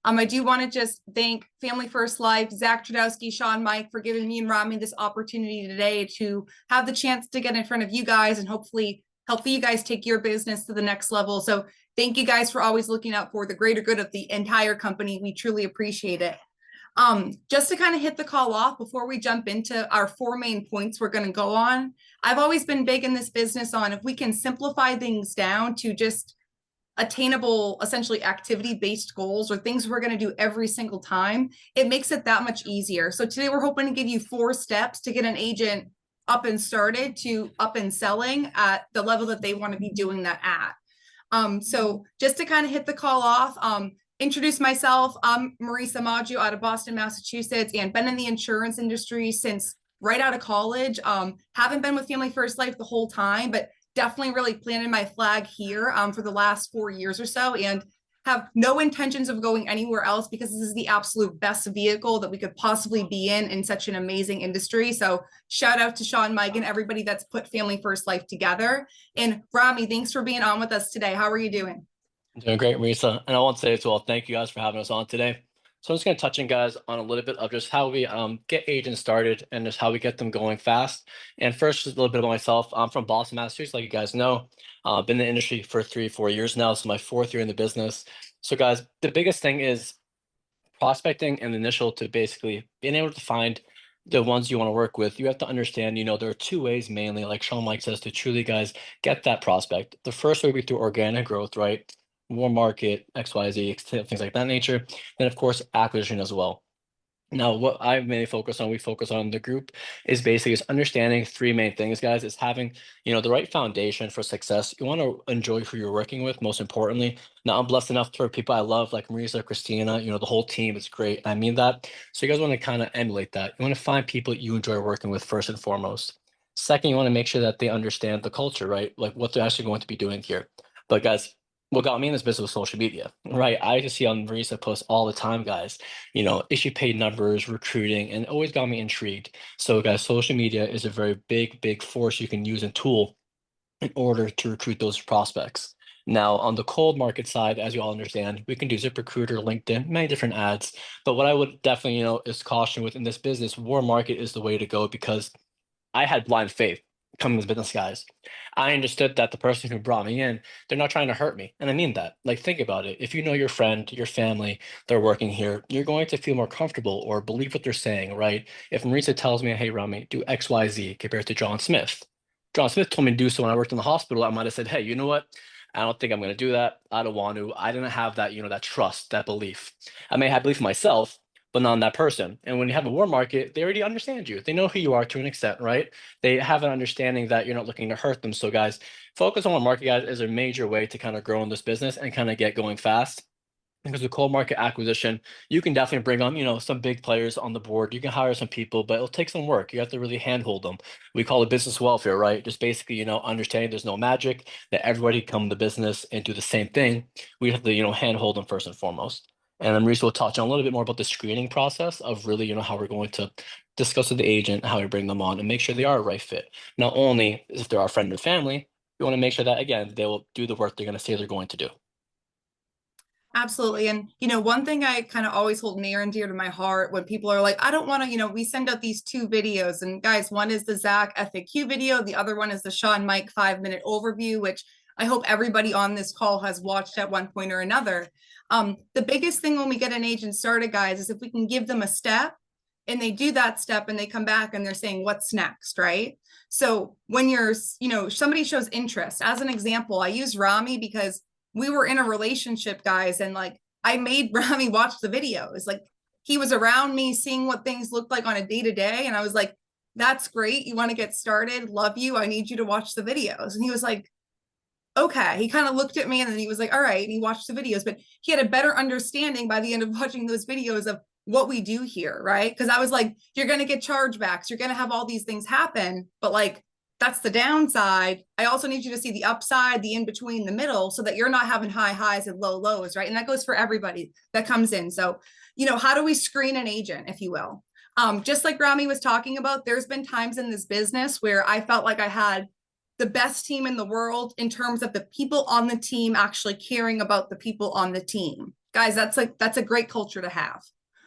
I do want to just thank Family First Life, Zach Trudowski, Sean, Mike for giving me and Rami this opportunity today to have the chance to get in front of you guys and hopefully help you guys take your business to the next level. So thank you guys for always looking out for the greater good of the entire company. We truly appreciate it. Just to kind of hit the call off before we jump into our 4 main points we're going to go on, I've always been big in this business on if we can simplify things down to just attainable, essentially activity-based goals or things we're going to do every single time, it makes it that much easier. So today we're hoping to give you 4 steps to get an agent up and started to up and selling at the level that they want to be doing that at. So just to kind of hit the call off, introduce myself. I'm Marysa Maggio out of Boston, Massachusetts, and been in the insurance industry since right out of college. Haven't been with Family First Life the whole time, but definitely really planted my flag here for the last 4 years or so, and have no intentions of going anywhere else because this is the absolute best vehicle that we could possibly be in such an amazing industry. So shout out to Sean, Mike, and everybody that's put Family First Life together. And Rami, thanks for being on with us today. How are you doing? Doing great, Marysa. And I want to say as well, thank you guys for having us on today. So I'm just going to touch on guys on a little bit of just how we get agents started and just how we get them going fast. And first, just a little bit about myself. I'm from Boston, Massachusetts, like you guys know. Been in the industry for 3 or 4 years now. So my 4th year in the business. So guys, the biggest thing is prospecting and initial to basically being able to find the ones you want to work with. You have to understand, there are 2 ways mainly, like Sean Mike says, to truly guys get that prospect. The first way would be through organic growth, right? Warm market, XYZ, things like that nature. Then of course acquisition as well. Now, what I mainly focus on, we focus on the group, is basically is understanding 3 main things, guys. Is having, the right foundation for success. You want to enjoy who you're working with, most importantly. Now, I'm blessed enough for people I love, like Marysa, Christina, the whole team is great. I mean that. So you guys want to kind of emulate that. You want to find people you enjoy working with first and foremost. Second, you want to make sure that they understand the culture, right? Like what they're actually going to be doing here. But guys, what got me in this business was social media, right? I just see on Marisa posts all the time, guys, issue paid numbers, recruiting, and it always got me intrigued. So, guys, social media is a very big, big force you can use and tool in order to recruit those prospects. Now, on the cold market side, as you all understand, we can do ZipRecruiter, LinkedIn, many different ads. But what I would definitely, is caution within this business, warm market is the way to go because I had blind faith coming to this business, guys. I understood that the person who brought me in, they're not trying to hurt me. And I mean that. Like, think about it. If you know your friend, your family, they're working here, you're going to feel more comfortable or believe what they're saying, right? If Marisa tells me, hey, Rami, do XYZ compared to John Smith. John Smith told me to do so when I worked in the hospital. I might have said, hey, you know what? I don't think I'm going to do that. I don't want to. I didn't have that, that trust, that belief. I may have belief in myself, but not in that person. And when you have a warm market, they already understand you. They know who you are to an extent, right? They have an understanding that you're not looking to hurt them. So guys, focus on warm market, guys, is a major way to kind of grow in this business and kind of get going fast. Because with cold market acquisition, you can definitely bring on, some big players on the board. You can hire some people, but it'll take some work. You have to really handhold them. We call it business welfare, right? Just basically, understanding there's no magic, that everybody come to business and do the same thing. We have to, handhold them first and foremost. And then Maurice will touch on a little bit more about the screening process of really, how we're going to discuss with the agent, how we bring them on and make sure they are a right fit. Not only if they're our friend and family, we want to make sure that, again, they will do the work they're going to say they're going to do. Absolutely. And, one thing I kind of always hold near and dear to my heart when people are like, I don't want to, we send out these 2 videos. And guys, one is the Zach FAQ video. The other one is the Sean Mike 5-minute overview, which I hope everybody on this call has watched at one point or another. The biggest thing when we get an agent started, guys, is if we can give them a step and they do that step and they come back and they're saying, what's next, right? So when somebody shows interest, as an example, I use Rami because we were in a relationship, guys, and like I made Rami watch the videos. Like he was around me seeing what things looked like on a day-to-day. And I was like, that's great. You want to get started? Love you. I need you to watch the videos. And he was like, okay. He kind of looked at me and then he was like, all right. And he watched the videos, but he had a better understanding by the end of watching those videos of what we do here, right? Because I was like, you're going to get chargebacks. You're going to have all these things happen, but like, that's the downside. I also need you to see the upside, the in between, the middle, so that you're not having high highs and low lows, right? And that goes for everybody that comes in. So, how do we screen an agent, if you will? Just like Rami was talking about, there's been times in this business where I felt like I had the best team in the world in terms of the people on the team actually caring about the people on the team. Guys, that's a great culture to have.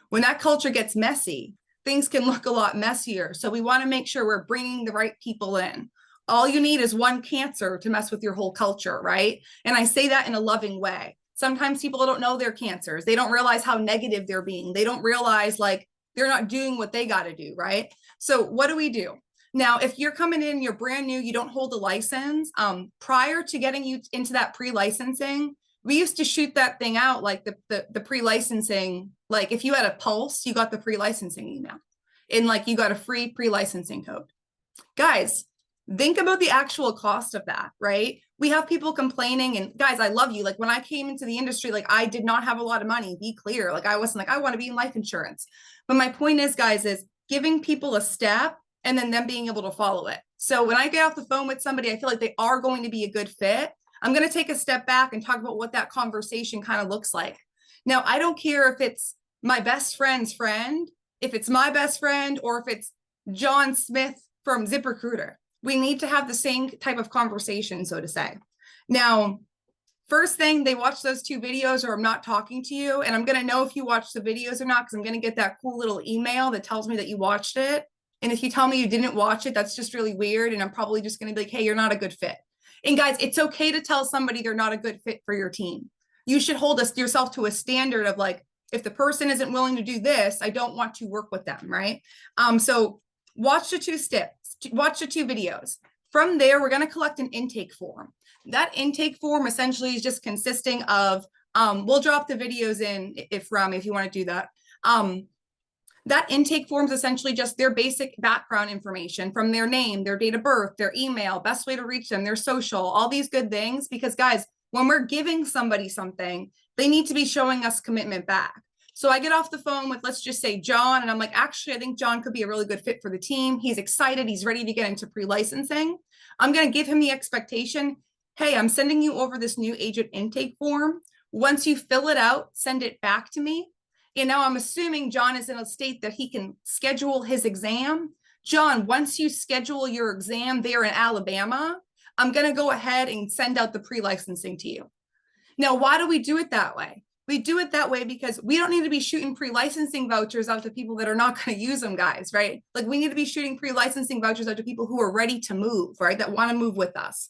When that culture gets messy, things can look a lot messier. So we want to make sure we're bringing the right people in. All you need is one cancer to mess with your whole culture, right? And I say that in a loving way. Sometimes people don't know they're cancers. They don't realize how negative they're being. They don't realize like they're not doing what they got to do, right? So what do we do? Now, if you're coming in, you're brand new, you don't hold a license, prior to getting you into that pre-licensing, we used to shoot that thing out like the pre-licensing, like if you had a pulse, you got the pre-licensing email and like you got a free pre-licensing code. Guys, think about the actual cost of that, right? We have people complaining, and guys, I love you. Like when I came into the industry, like I did not have a lot of money, be clear. Like I wasn't like, I want to be in life insurance. But my point is, guys, is giving people a step and then them being able to follow it. So when I get off the phone with somebody, I feel like they are going to be a good fit. I'm going to take a step back and talk about what that conversation kind of looks like. Now, I don't care if it's my best friend's friend, if it's my best friend, or if it's John Smith from ZipRecruiter. We need to have the same type of conversation, so to say. Now, first thing, they watch those 2 videos or I'm not talking to you. And I'm going to know if you watch the videos or not, because I'm going to get that cool little email that tells me that you watched it. And if you tell me you didn't watch it, that's just really weird. And I'm probably just going to be like, hey, you're not a good fit. And guys, it's okay to tell somebody they're not a good fit for your team. You should hold yourself to a standard of like, if the person isn't willing to do this, I don't want to work with them, right? So watch the 2 steps, watch the 2 videos. From there, we're going to collect an intake form. That intake form essentially is just consisting of, we'll drop the videos in if Rami, if you want to do that. That intake form is essentially just their basic background information from their name, their date of birth, their email, best way to reach them, their social, all these good things. Because guys, when we're giving somebody something, they need to be showing us commitment back. So I get off the phone with, let's just say John, and I'm like, actually, I think John could be a really good fit for the team. He's excited. He's ready to get into pre-licensing. I'm going to give him the expectation, hey, I'm sending you over this new agent intake form. Once you fill it out, send it back to me. And now I'm assuming John is in a state that he can schedule his exam. John, once you schedule your exam there in Alabama, I'm going to go ahead and send out the pre-licensing to you. Now, why do we do it that way? We do it that way because we don't need to be shooting pre-licensing vouchers out to people that are not going to use them, guys, right? Like we need to be shooting pre-licensing vouchers out to people who are ready to move, right? That want to move with us.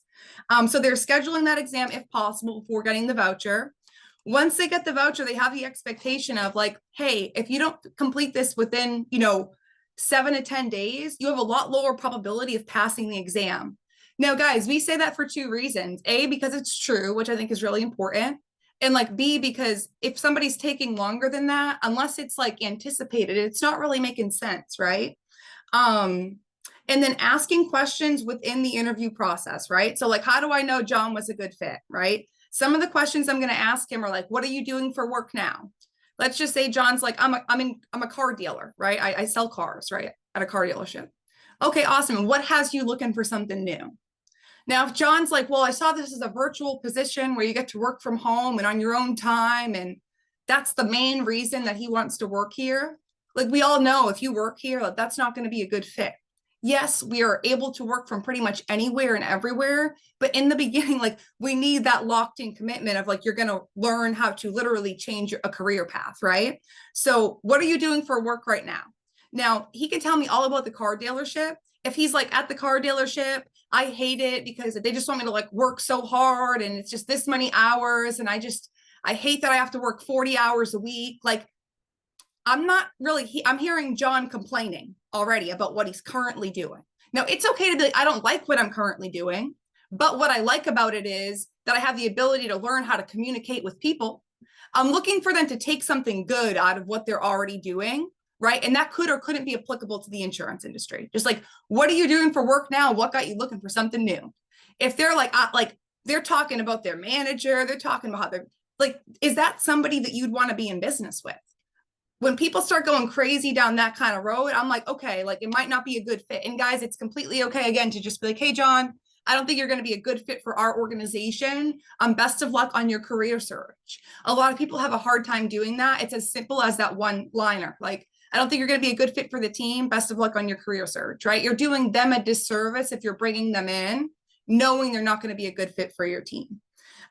So they're scheduling that exam if possible before getting the voucher. Once they get the voucher, they have the expectation of like, hey, if you don't complete this within, 7 to 10 days, you have a lot lower probability of passing the exam. Now, guys, we say that for 2 reasons. A, because it's true, which I think is really important. And like B, because if somebody's taking longer than that, unless it's like anticipated, it's not really making sense, right? And then asking questions within the interview process, right? So like, how do I know John was a good fit, right? Some of the questions I'm going to ask him are like, what are you doing for work now? Let's just say John's like, I'm a car dealer, right? I sell cars, right? At a car dealership. Okay, awesome. What has you looking for something new? Now, if John's like, well, I saw this as a virtual position where you get to work from home and on your own time, and that's the main reason that he wants to work here. Like we all know if you work here, like, that's not going to be a good fit. Yes, we are able to work from pretty much anywhere and everywhere. But in the beginning, like we need that locked in commitment of like, you're going to learn how to literally change a career path, right? So what are you doing for work right now? Now, he can tell me all about the car dealership. If he's like at the car dealership, I hate it because they just want me to like work so hard and it's just this many hours. And I hate that I have to work 40 hours a week. Like, I'm not really, I'm hearing John complaining already about what he's currently doing. Now, it's okay to be like, I don't like what I'm currently doing, but what I like about it is that I have the ability to learn how to communicate with people. I'm looking for them to take something good out of what they're already doing, right? And that could or couldn't be applicable to the insurance industry. Just like, what are you doing for work now? What got you looking for something new? If they're like they're talking about their manager, they're talking about how they're like, is that somebody that you'd want to be in business with? When people start going crazy down that kind of road, I'm like, okay, like it might not be a good fit. And guys, it's completely okay again to just be like, hey, John, I don't think you're going to be a good fit for our organization. Best of luck on your career search. A lot of people have a hard time doing that. It's as simple as that one liner. Like, I don't think you're going to be a good fit for the team. Best of luck on your career search, right? You're doing them a disservice if you're bringing them in, knowing they're not going to be a good fit for your team.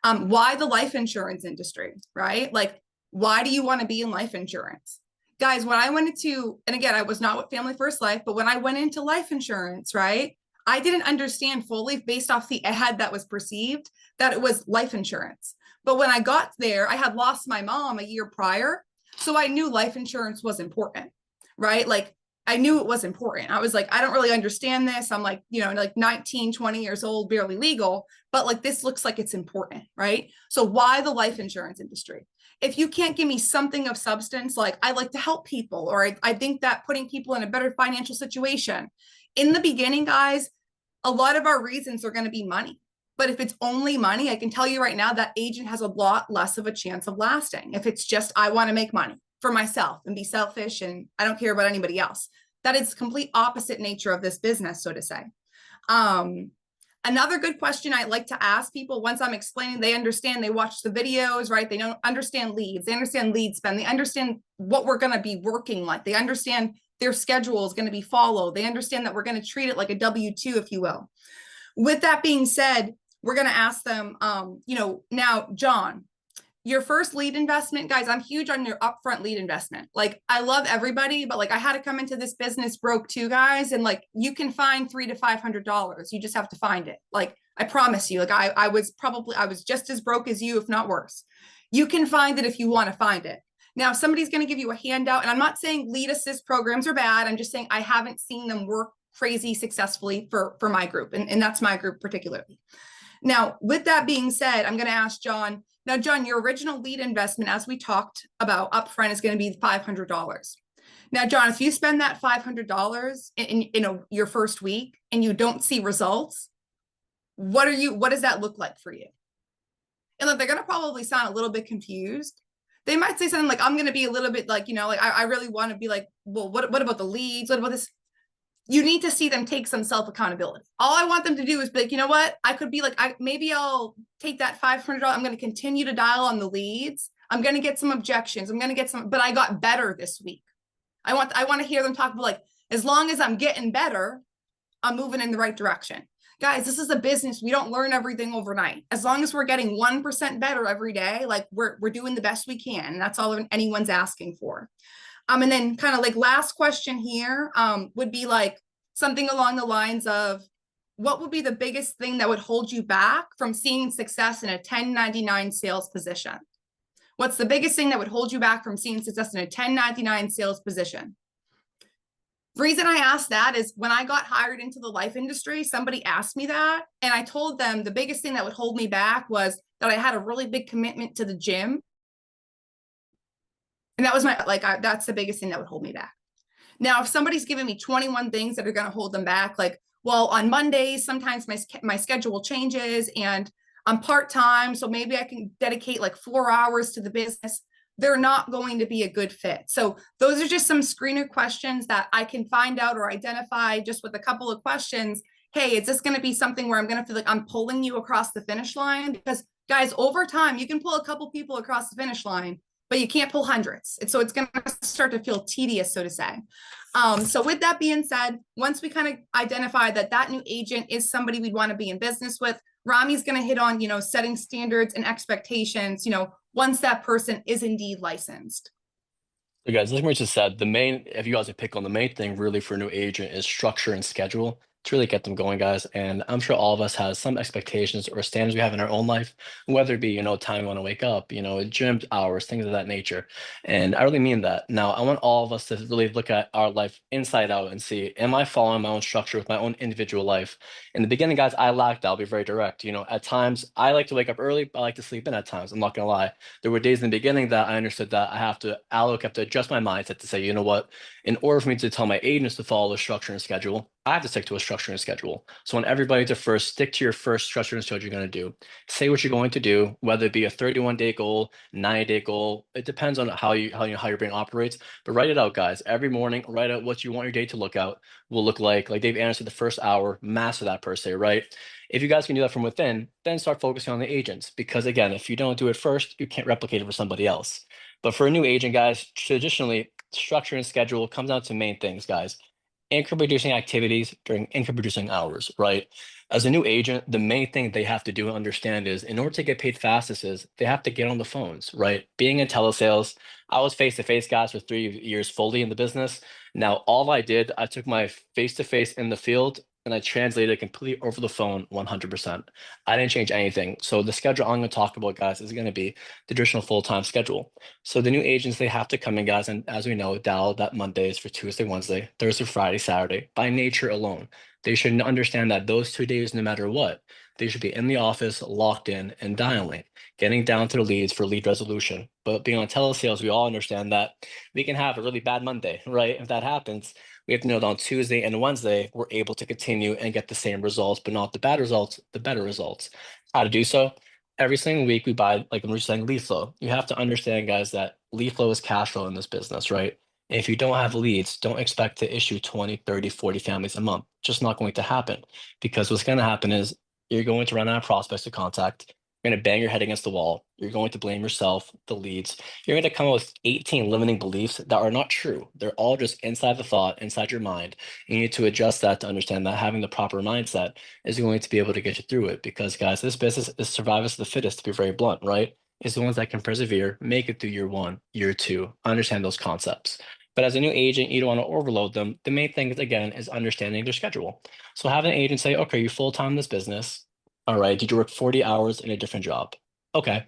Why the life insurance industry, right? Like, Why do you want to be in life insurance? Guys, when I went into, and again, I was not with Family First Life, but when I went into life insurance, right, I didn't understand fully based off the ad that was perceived that it was life insurance. But when I got there, I had lost my mom a year prior. So I knew life insurance was important, right? Like I knew it was important. I was like, I don't really understand this. I'm like, like 19, 20 years old, barely legal, but like this looks like it's important, right? So why the life insurance industry? If you can't give me something of substance, like I like to help people, or I think that putting people in a better financial situation. In the beginning, guys, a lot of our reasons are going to be money. But if it's only money, I can tell you right now that agent has a lot less of a chance of lasting. If it's just, I want to make money for myself and be selfish and I don't care about anybody else. That is complete opposite nature of this business, so to say. Another good question I like to ask people once I'm explaining, they understand, they watch the videos, right? They don't understand leads, they understand lead spend, they understand what we're going to be working like, they understand their schedule is going to be followed, they understand that we're going to treat it like a W-2, if you will. With that being said, we're going to ask them, now, John, your first lead investment, guys, I'm huge on your upfront lead investment. Like I love everybody, but like I had to come into this business broke too, guys. And like you can find $300 to $500. You just have to find it. Like I promise you, like I was just as broke as you, if not worse. You can find it if you want to find it. Now, if somebody's going to give you a handout, and I'm not saying lead assist programs are bad. I'm just saying I haven't seen them work crazy successfully for my group. And that's my group particularly. Now, with that being said, I'm going to ask John. Now, John, your original lead investment, as we talked about upfront, is going to be $500. Now, John, if you spend that $500 in your first week and you don't see results, what does that look like for you? And like, they're going to probably sound a little bit confused. They might say something like, I'm going to be a little bit like, like I really want to be like, well, what about the leads? What about this? You need to see them take some self-accountability. All I want them to do is be like, you know what? I could be like, maybe I'll take that $500. I'm going to continue to dial on the leads. I'm going to get some objections. I'm going to get some, but I got better this week. I want to hear them talk about like, as long as I'm getting better, I'm moving in the right direction. Guys, this is a business. We don't learn everything overnight. As long as we're getting 1% better every day, like we're doing the best we can. And that's all anyone's asking for. And then kind of like last question here would be like something along the lines of what would be the biggest thing that would hold you back from seeing success in a 1099 sales position? What's the biggest thing that would hold you back from seeing success in a 1099 sales position? The reason I asked that is when I got hired into the life industry, somebody asked me that. And I told them the biggest thing that would hold me back was that I had a really big commitment to the gym. And that was that's the biggest thing that would hold me back. Now, if somebody's giving me 21 things that are going to hold them back, like, well, on Mondays, sometimes my schedule changes and I'm part-time. So maybe I can dedicate like 4 hours to the business. They're not going to be a good fit. So those are just some screener questions that I can find out or identify just with a couple of questions. Hey, is this going to be something where I'm going to feel like I'm pulling you across the finish line? Because guys, over time, you can pull a couple people across the finish line, but you can't pull hundreds. So it's going to start to feel tedious, so to say. So with that being said, once we kind of identify that new agent is somebody we'd want to be in business with, Rami's going to hit on, setting standards and expectations, once that person is indeed licensed. So guys, like Marysa said, if you guys would pick on the main thing really for a new agent is structure and schedule to really get them going, guys. And I'm sure all of us has some expectations or standards we have in our own life, whether it be, time we want to wake up, gym hours, things of that nature. And I really mean that. Now, I want all of us to really look at our life inside out and see, am I following my own structure with my own individual life? In the beginning, guys, I lacked that. I'll be very direct. At times, I like to wake up early, but I like to sleep in at times. I'm not going to lie. There were days in the beginning that I understood that I have to adjust my mindset to say, you know what, in order for me to tell my agents to follow the structure and schedule, I have to stick to a structure and schedule. So I want everybody to first stick to your first structure and schedule you're going to do. Say what you're going to do, whether it be a 31-day goal, 90-day goal. It depends on how your brain operates. But write it out, guys. Every morning, write out what you want your day to look like. Like Dave answered, the first hour, master that per se, right? If you guys can do that from within, then start focusing on the agents. Because again, if you don't do it first, you can't replicate it for somebody else. But for a new agent, guys, traditionally, structure and schedule comes down to main things, guys. Income producing activities during income producing hours, right? As a new agent, the main thing they have to do and understand is in order to get paid fastest is they have to get on the phones, right? Being in telesales, I was face-to-face guys for 3 years fully in the business. Now, all I did, I took my face-to-face in the field and I translated it completely over the phone 100%. I didn't change anything. So the schedule I'm going to talk about, guys, is going to be the traditional full-time schedule. So the new agents, they have to come in, guys, and as we know, dial that Mondays for Tuesday, Wednesday, Thursday, Friday, Saturday, by nature alone. They should understand that those 2 days, no matter what, they should be in the office, locked in, and dialing, getting down to the leads for lead resolution. But being on telesales, we all understand that we can have a really bad Monday, right? If that happens, we have to know that on Tuesday and Wednesday, we're able to continue and get the same results, but not the bad results, the better results. How to do so? Every single week we buy, like we're saying, lead flow. You have to understand, guys, that lead flow is cash flow in this business, right? If you don't have leads, don't expect to issue 20, 30, 40 families a month. Just not going to happen because what's going to happen is you're going to run out of prospects to contact. You're going to bang your head against the wall. You're going to blame yourself, the leads. You're going to come up with 18 limiting beliefs that are not true. They're all just inside the thought, inside your mind. You need to adjust that to understand that having the proper mindset is going to be able to get you through it. Because, guys, this business is survivors of the fittest, to be very blunt, right? It's the ones that can persevere, make it through year one, year two, understand those concepts. But as a new agent, you don't want to overload them. The main thing is, again, is understanding their schedule. So have an agent say, okay, you're full-time in this business. All right, did you work 40 hours in a different job? Okay.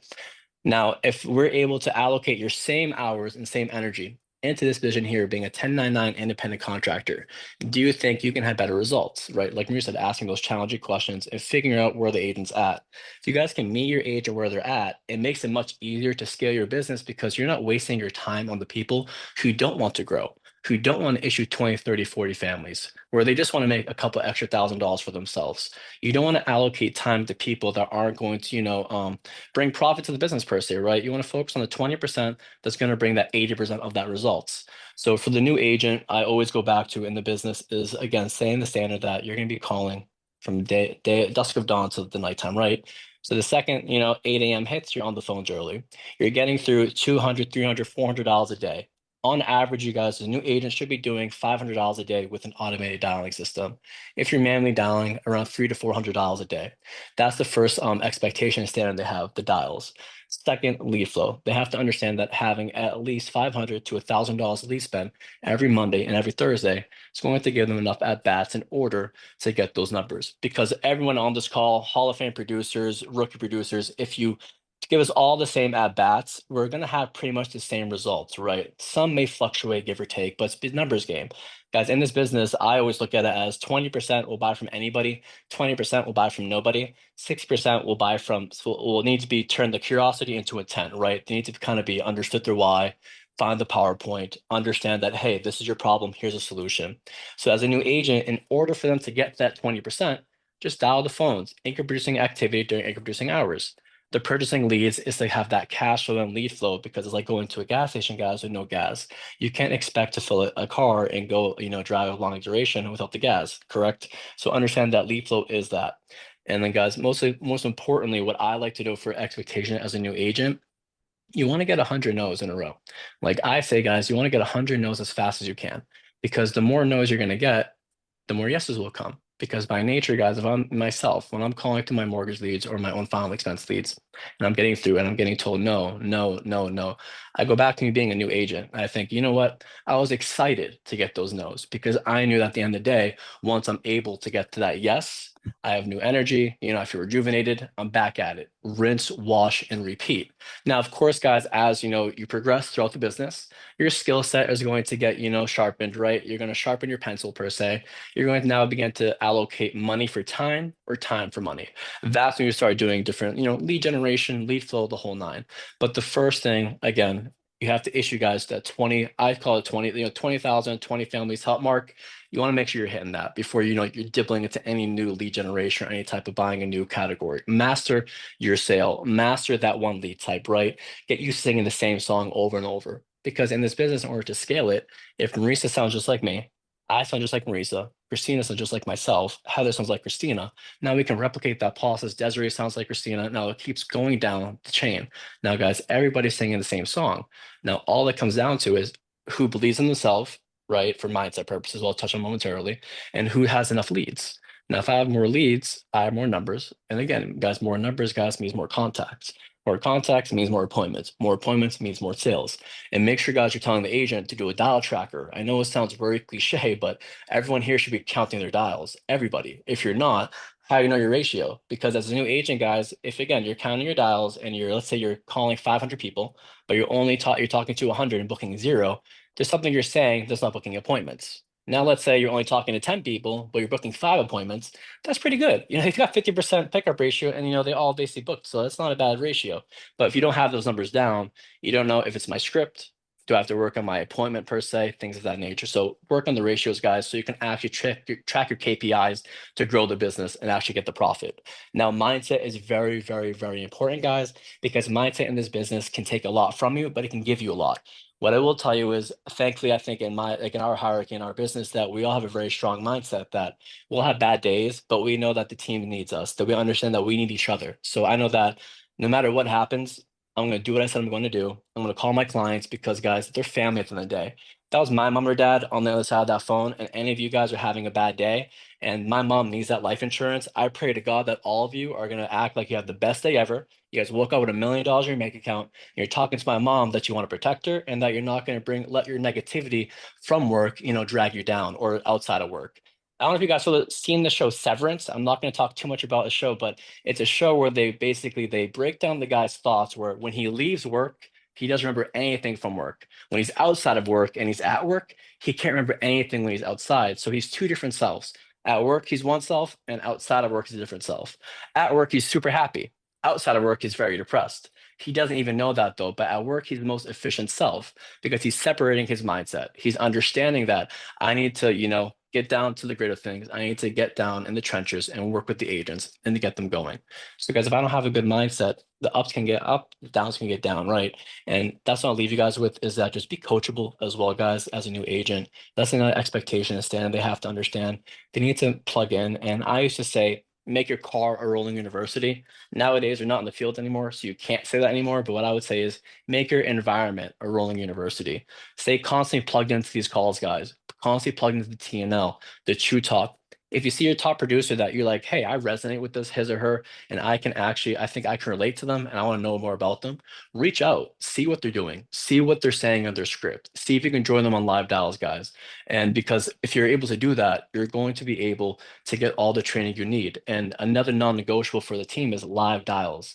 Now, if we're able to allocate your same hours and same energy into this vision here, being a 1099 independent contractor, do you think you can have better results, right? Like Maria said, asking those challenging questions and figuring out where the agent's at. If you guys can meet your agent where they're at, it makes it much easier to scale your business because you're not wasting your time on the people who don't want to grow, who don't want to issue 20, 30, 40 families, where they just want to make a couple extra $1,000 for themselves. You don't want to allocate time to people that aren't going to, bring profit to the business per se, right? You want to focus on the 20% that's going to bring that 80% of that results. So for the new agent, I always go back to in the business is again saying the standard that you're going to be calling from dusk of dawn to the nighttime, right? So the second, 8 a.m. hits, you're on the phones early. You're getting through 200, 300, $400 a day. On average, you guys, the new agent should be doing $500 a day with an automated dialing system. If you're manually dialing, around $300 to $400 a day. That's the first expectation standard they have, the dials. Second, lead flow. They have to understand that having at least $500 to $1,000 lead spend every Monday and every Thursday is going to give them enough at bats in order to get those numbers. Because everyone on this call, Hall of Fame producers, rookie producers, if you give us all the same at bats, we're going to have pretty much the same results, right? Some may fluctuate, give or take, but it's a numbers game. Guys, in this business, I always look at it as 20% will buy from anybody, 20% will buy from nobody, 60% will buy from, so will need to be turned the curiosity into intent, right? They need to kind of be understood their why, find the PowerPoint, understand that, hey, this is your problem, here's a solution. So as a new agent, in order for them to get that 20%, just dial the phones, income producing activity during income producing hours. The purchasing leads is to have that cash flow and lead flow because it's like going to a gas station, guys, with no gas. You can't expect to fill a car and go, drive a long duration without the gas, correct? So understand that lead flow is that. And then, guys, most importantly, what I like to do for expectation as a new agent, you want to get 100 no's in a row. Like I say, guys, you want to get 100 no's as fast as you can because the more no's you're going to get, the more yeses will come. Because by nature, guys, if I'm myself, when I'm calling to my mortgage leads or my own final expense leads, and I'm getting through and I'm getting told no, no, no, no, I go back to me being a new agent. I think, you know what? I was excited to get those no's because I knew that at the end of the day, once I'm able to get to that yes, I have new energy. I feel rejuvenated. I'm back at it. Rinse, wash, and repeat. Now, of course, guys, as you progress throughout the business, your skill set is going to get, sharpened, right? You're going to sharpen your pencil per se. You're going to now begin to allocate money for time or time for money. That's when you start doing different, lead generation, lead flow, the whole nine. But the first thing, again, you have to issue guys that 20, I call it 20, 20,000, 20 families help mark. You want to make sure you're hitting that before you're dipping into any new lead generation or any type of buying a new category. Master your sale, master that one lead type, right? Get you singing the same song over and over. Because in this business, in order to scale it, if Marysa sounds just like me, I sound just like Marysa, Christina sounds just like myself, Heather sounds like Christina. Now we can replicate that process. Desiree sounds like Christina. Now it keeps going down the chain. Now, guys, everybody's singing the same song. Now, all it comes down to is who believes in themselves, right? For mindset purposes, I'll touch on momentarily, and who has enough leads. Now, if I have more leads, I have more numbers. And again, guys, more numbers, guys, means more contacts. More contacts means more appointments. More appointments means more sales. And make sure, guys, you're telling the agent to do a dial tracker. I know it sounds very cliche, but everyone here should be counting their dials. Everybody. If you're not, how do you know your ratio? Because as a new agent, guys, if again you're counting your dials and let's say you're calling 500 people, but you're talking to 100 and booking zero, there's something you're saying that's not booking appointments. Now, let's say you're only talking to 10 people, but you're booking 5 appointments. That's pretty good. You've got 50% pickup ratio and, they all basically booked. So that's not a bad ratio. But if you don't have those numbers down, you don't know if it's my script. Do I have to work on my appointment per se? Things of that nature. So work on the ratios, guys, so you can actually track your KPIs to grow the business and actually get the profit. Now, mindset is very, very, very important, guys, because mindset in this business can take a lot from you, but it can give you a lot. What I will tell you is, thankfully, I think in our hierarchy in our business, that we all have a very strong mindset that we'll have bad days, but we know that the team needs us, that we understand that we need each other. So I know that no matter what happens, I'm going to do what I said I'm going to do. I'm going to call my clients because, guys, they're family at the end of the day. If that was my mom or dad on the other side of that phone, and any of you guys are having a bad day, and my mom needs that life insurance, I pray to God that all of you are going to act like you have the best day ever. You guys woke up with $1 million in your bank account. You're talking to my mom that you want to protect her and that you're not going to let your negativity from work, drag you down or outside of work. I don't know if you guys have seen the show Severance. I'm not going to talk too much about the show, but it's a show where they break down the guy's thoughts where when he leaves work, he doesn't remember anything from work. When he's outside of work and he's at work, he can't remember anything when he's outside. So he's two different selves. At work, he's one self, and outside of work, he's a different self. At work, he's super happy. Outside of work, he's very depressed. He doesn't even know that though, but at work, he's the most efficient self because he's separating his mindset. He's understanding that I need to, get down to the grit of things. I need to get down in the trenches and work with the agents and to get them going. So, guys, if I don't have a good mindset, the ups can get up, the downs can get down, right? And that's what I'll leave you guys with is that just be coachable as well, guys, as a new agent. That's another expectation and standard they have to understand. They need to plug in. And I used to say, make your car a rolling university. Nowadays, we're not in the field anymore, so you can't say that anymore. But what I would say is make your environment a rolling university. Stay constantly plugged into these calls, guys. Constantly plugged into the TNL, the True Talk. If you see your top producer that you're like, hey, I resonate with this, his or her, and I think I can relate to them and I want to know more about them, reach out, see what they're doing, see what they're saying on their script, see if you can join them on live dials, guys. And because if you're able to do that, you're going to be able to get all the training you need. And another non-negotiable for the team is live dials.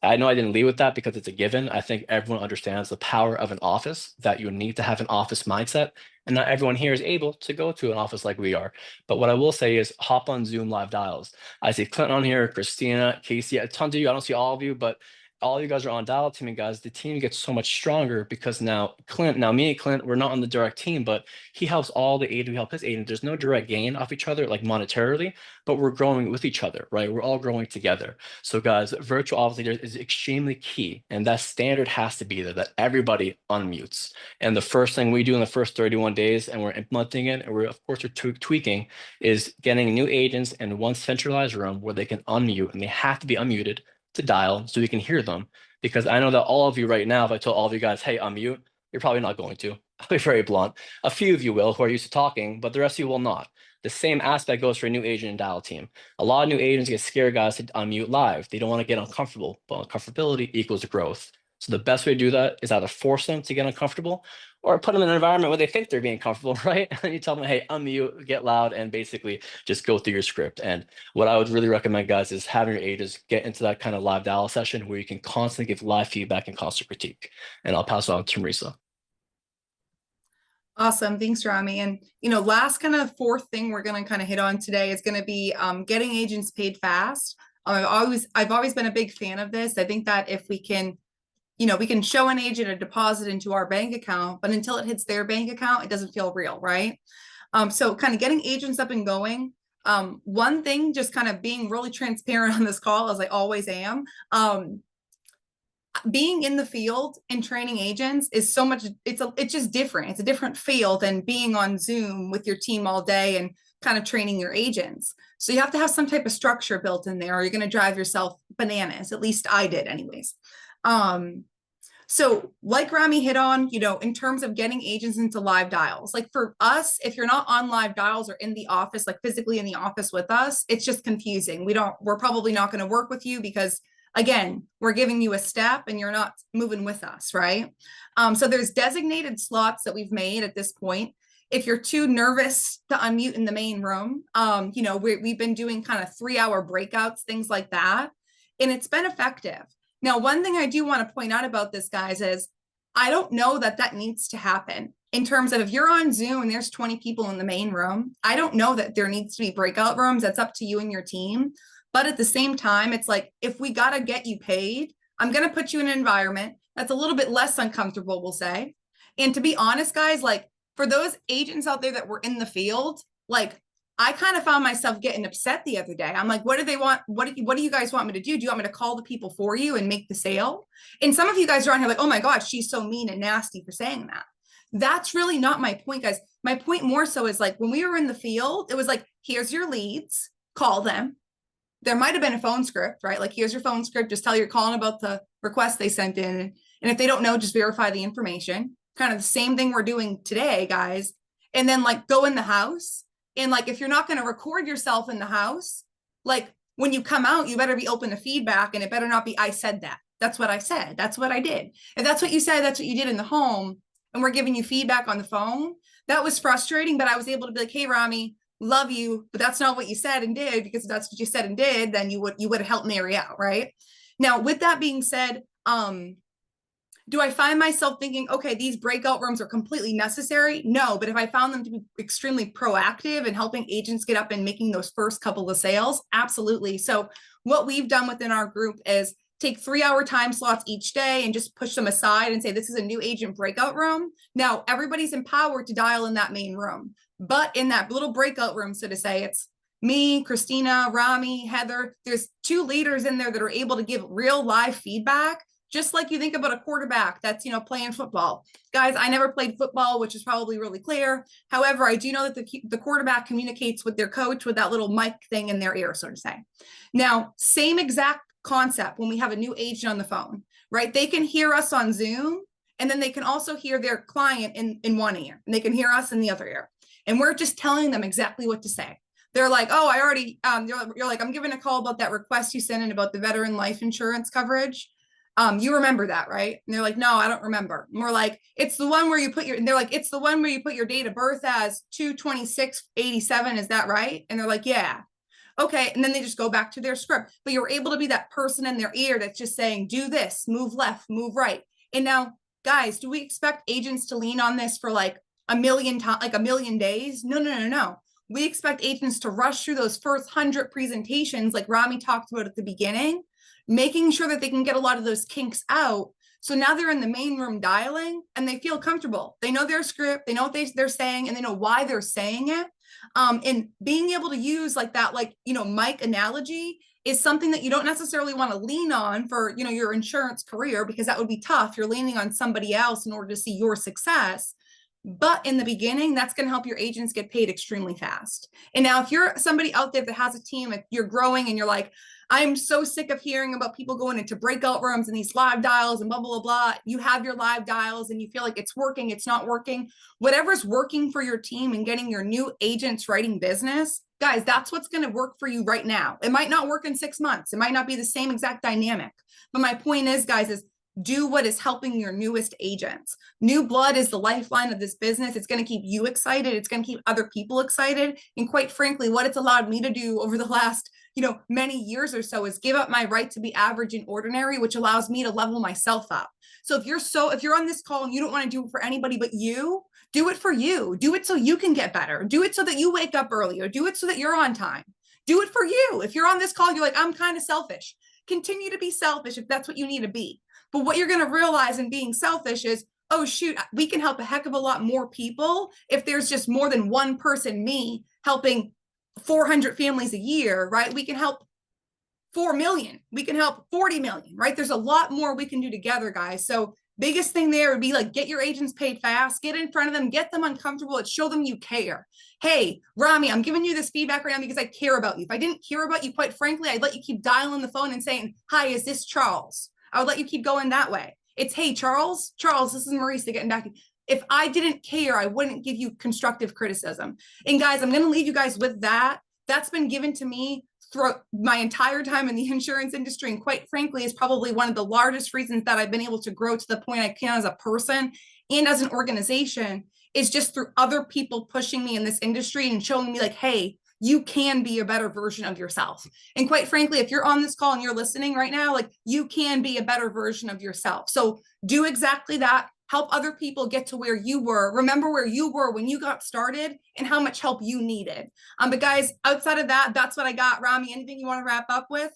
I know I didn't lead with that because it's a given. I think everyone understands the power of an office, that you need to have an office mindset. And not everyone here is able to go to an office like we are. But what I will say is hop on Zoom live dials. I see Clinton on here, Christina, Casey, a ton of you. I don't see all of you, but all you guys are on dial team, and guys, the team gets so much stronger because now me and Clint, we're not on the direct team, but he helps all the agent, we help his agent. There's no direct gain off each other, like monetarily, but we're growing with each other, right? We're all growing together. So guys, virtual office leaders is extremely key. And that standard has to be there that everybody unmutes. And the first thing we do in the first 31 days, and we're implementing it, and we're of course tweaking, is getting new agents in one centralized room where they can unmute, and they have to be unmuted to dial so we can hear them. Because I know that all of you right now, if I told all of you guys, hey, unmute, you're probably not going to. I'll be very blunt. A few of you will who are used to talking, but the rest of you will not. The same aspect goes for a new agent and dial team. A lot of new agents get scared, guys, to unmute live. They don't want to get uncomfortable, but uncomfortability equals growth. So the best way to do that is either force them to get uncomfortable or put them in an environment where they think they're being comfortable, right? And you tell them, hey, unmute, get loud, and basically just go through your script. And what I would really recommend, guys, is having your agents get into that kind of live dial session where you can constantly give live feedback and constant critique. And I'll pass it on to Marysa. Awesome. Thanks, Rami. And, last kind of fourth thing we're going to kind of hit on today is going to be getting agents paid fast. I've always been a big fan of this. I think that if we can, we can show an agent a deposit into our bank account, but until it hits their bank account, it doesn't feel real, right? So kind of getting agents up and going. One thing, just kind of being really transparent on this call, as I always am, being in the field and training agents is so much, it's just different. It's a different feel than being on Zoom with your team all day and kind of training your agents. So you have to have some type of structure built in there or you're going to drive yourself bananas. At least I did anyways. So, like Rami hit on, in terms of getting agents into live dials, like for us, if you're not on live dials or in the office, like physically in the office with us, it's just confusing. We're probably not going to work with you because, again, we're giving you a step and you're not moving with us, right? So, there's designated slots that we've made at this point. If you're too nervous to unmute in the main room, we've been doing kind of 3-hour breakouts, things like that. And it's been effective. Now, one thing I do want to point out about this, guys, is I don't know that needs to happen in terms of if you're on Zoom and there's 20 people in the main room. I don't know that there needs to be breakout rooms. That's up to you and your team. But at the same time, it's like, if we got to get you paid, I'm going to put you in an environment that's a little bit less uncomfortable, we'll say. And to be honest, guys, like for those agents out there that were in the field, like I kind of found myself getting upset the other day. I'm like, what do they want? What do you guys want me to do? Do you want me to call the people for you and make the sale? And some of you guys are on here like, oh my God, she's so mean and nasty for saying that. That's really not my point, guys. My point more so is like when we were in the field, it was like, here's your leads, call them. There might have been a phone script, right? Like, here's your phone script. Just tell you're calling about the request they sent in. And if they don't know, just verify the information. Kind of the same thing we're doing today, guys. And then like go in the house. And like, if you're not going to record yourself in the house, like when you come out, you better be open to feedback and it better not be, I said that. That's what I said. That's what I did. If that's what you said, that's what you did in the home. And we're giving you feedback on the phone. That was frustrating, but I was able to be like, hey, Rami, love you, but that's not what you said and did, because if that's what you said and did, then you would have helped Mary out, right? Now, with that being said, do I find myself thinking, okay, these breakout rooms are completely necessary? No, but if I found them to be extremely proactive and helping agents get up and making those first couple of sales, absolutely. So what we've done within our group is take 3-hour time slots each day and just push them aside and say, this is a new agent breakout room. Now, everybody's empowered to dial in that main room, but in that little breakout room, so to say, it's me, Christina, Rami, Heather. There's 2 leaders in there that are able to give real live feedback. Just like you think about a quarterback that's, playing football. Guys, I never played football, which is probably really clear. However, I do know that the quarterback communicates with their coach with that little mic thing in their ear, so to say. Now, same exact concept when we have a new agent on the phone, right? They can hear us on Zoom, and then they can also hear their client in one ear, and they can hear us in the other ear. And we're just telling them exactly what to say. They're like, oh, I already, you're like, I'm giving a call about that request you sent in about the veteran life insurance coverage. You remember that, right? And they're like, no, I don't remember. And we're like, it's the one where you put and they're like, it's the one where you put your date of birth as 2/26/87. Is that right? And they're like, yeah. Okay. And then they just go back to their script, but you're able to be that person in their ear that's just saying, do this, move left, move right. And now, guys, do we expect agents to lean on this for like a million times, like a million days? No. We expect agents to rush through those first 100 presentations, like Rami talked about at the beginning, making sure that they can get a lot of those kinks out. So now they're in the main room dialing and they feel comfortable. They know their script, they know what they're saying, and they know why they're saying it. And being able to use like that, mic analogy is something that you don't necessarily want to lean on for, your insurance career, because that would be tough. You're leaning on somebody else in order to see your success. But in the beginning, that's going to help your agents get paid extremely fast. And now if you're somebody out there that has a team, if you're growing and you're like, I'm so sick of hearing about people going into breakout rooms and these live dials and blah, blah, blah. You have your live dials and you feel like it's working, it's not working. Whatever's working for your team and getting your new agents writing business, guys, that's what's going to work for you right now. It might not work in 6 months. It might not be the same exact dynamic. But my point is, guys, is do what is helping your newest agents. New blood is the lifeline of this business. It's going to keep you excited. It's going to keep other people excited. And quite frankly, what it's allowed me to do over the last, many years or so is give up my right to be average and ordinary, which allows me to level myself up. So if you're on this call and you don't want to do it for anybody but you, do it for you. Do it so you can get better. Do it so that you wake up earlier. Do it so that you're on time. Do it for you. If you're on this call, you're like, I'm kind of selfish. Continue to be selfish if that's what you need to be. But what you're going to realize in being selfish is, oh, shoot, we can help a heck of a lot more people if there's just more than one person, me, helping 400 families a year, right? We can help 4 million. We can help 40 million, right? There's a lot more we can do together, guys. So biggest thing there would be like, get your agents paid fast, get in front of them, get them uncomfortable, and show them you care. Hey, Rami, I'm giving you this feedback right now because I care about you. If I didn't care about you, quite frankly, I'd let you keep dialing the phone and saying, hi, is this Charles? I would let you keep going that way. It's, hey, Charles, this is Marysa getting back. If I didn't care, I wouldn't give you constructive criticism. And guys, I'm going to leave you guys with that. That's been given to me throughout my entire time in the insurance industry. And quite frankly, is probably one of the largest reasons that I've been able to grow to the point I can as a person and as an organization, is just through other people pushing me in this industry and showing me like, hey, you can be a better version of yourself. And quite frankly, if you're on this call and you're listening right now, like, you can be a better version of yourself. So do exactly that. Help other people get to where you were. Remember where you were when you got started and how much help you needed. But guys, outside of that, that's what I got. Rami, anything you want to wrap up with?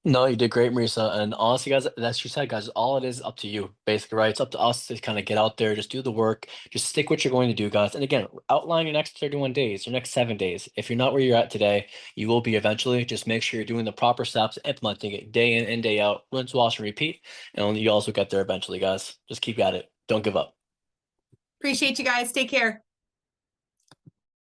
No, you did great, Marisa. And honestly, guys, that's you said, guys, all it is up to you, basically, right? It's up to us to kind of get out there, just do the work, just stick what you're going to do, guys. And again, outline your next 31 days, your next 7 days. If you're not where you're at today, you will be eventually. Just make sure you're doing the proper steps, implementing it day in and day out, rinse, wash, and repeat. And you also get there eventually, guys. Just keep at it. Don't give up. Appreciate you guys. Take care.